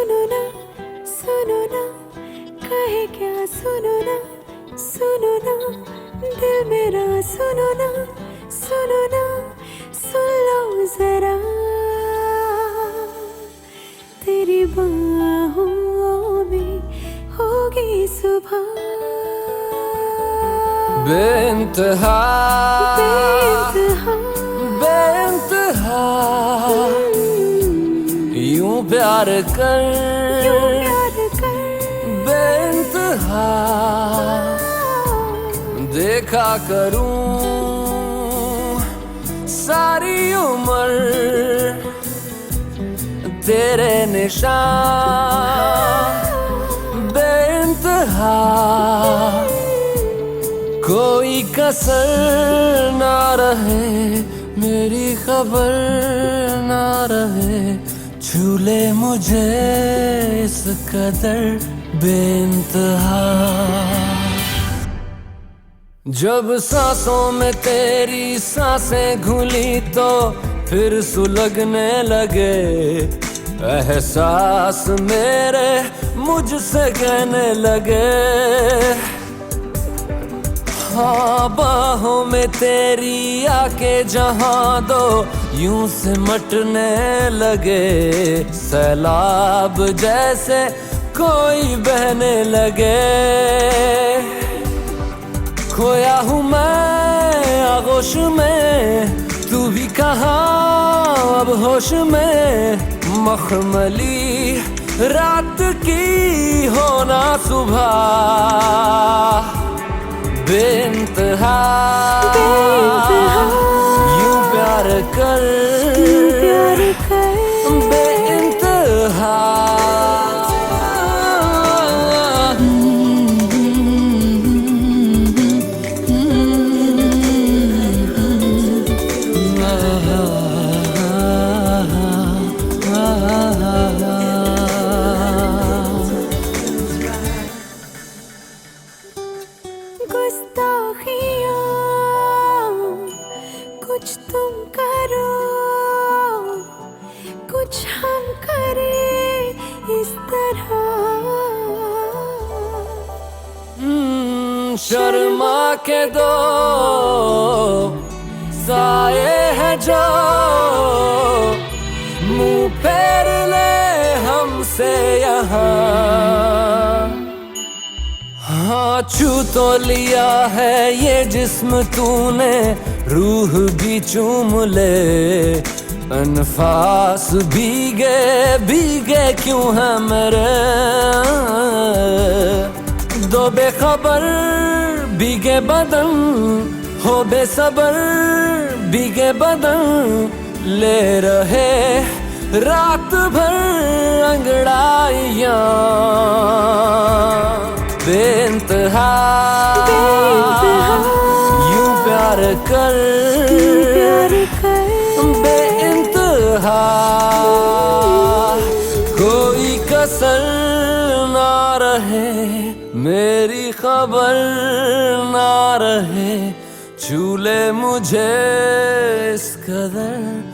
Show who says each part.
Speaker 1: सुनो ना कहे क्या, सुनो ना दिल मेरा, सुनो ना सुन लो जरा, तेरी बाहों में होगी सुबह
Speaker 2: बेइंतहा
Speaker 1: बेइंतहा
Speaker 2: बेइंतहा यूं प्यार कर बेइंतहा देखा करूं सारी उम्र तेरे निशान बेइंतहा, कोई कसर ना रहे, मेरी खबर ना रहे, झूले मुझे इस कदर बेइंतहा। जब सांसों में तेरी सांसें घुली तो फिर सुलगने लगे एहसास मेरे मुझसे कहने लगे। हाँ बाहों में तेरी आके जहाँ दो यूं से मटने लगे, सैलाब जैसे कोई बहने लगे। खोया हूँ मैं आगोश में, तू भी कहाँ अब होश में, मखमली रात की होना सुबह बेइंतहा यूं प्यार कर बेइंतहा।
Speaker 1: गुस्ताखियाँ कुछ तुम करो, कुछ हम करें इस तरह।
Speaker 2: शर्मा के दो साए है जो मुंह फेर ले हमसे यहाँ। हाँ छू तो लिया है ये जिस्म तूने, रूह भी चूम ले, अनफास भीगे भीगे क्यों है मेरे। दो बेखबर भीगे बदन हो बेसबर, भीगे बदन ले रहे रात भर अंगड़ाइयाँ बेइंतहा यूं प्यार कर बेइंतहा, कोई कसर ना रहे, मेरी खबर ना रहे, झूले मुझे इस कदर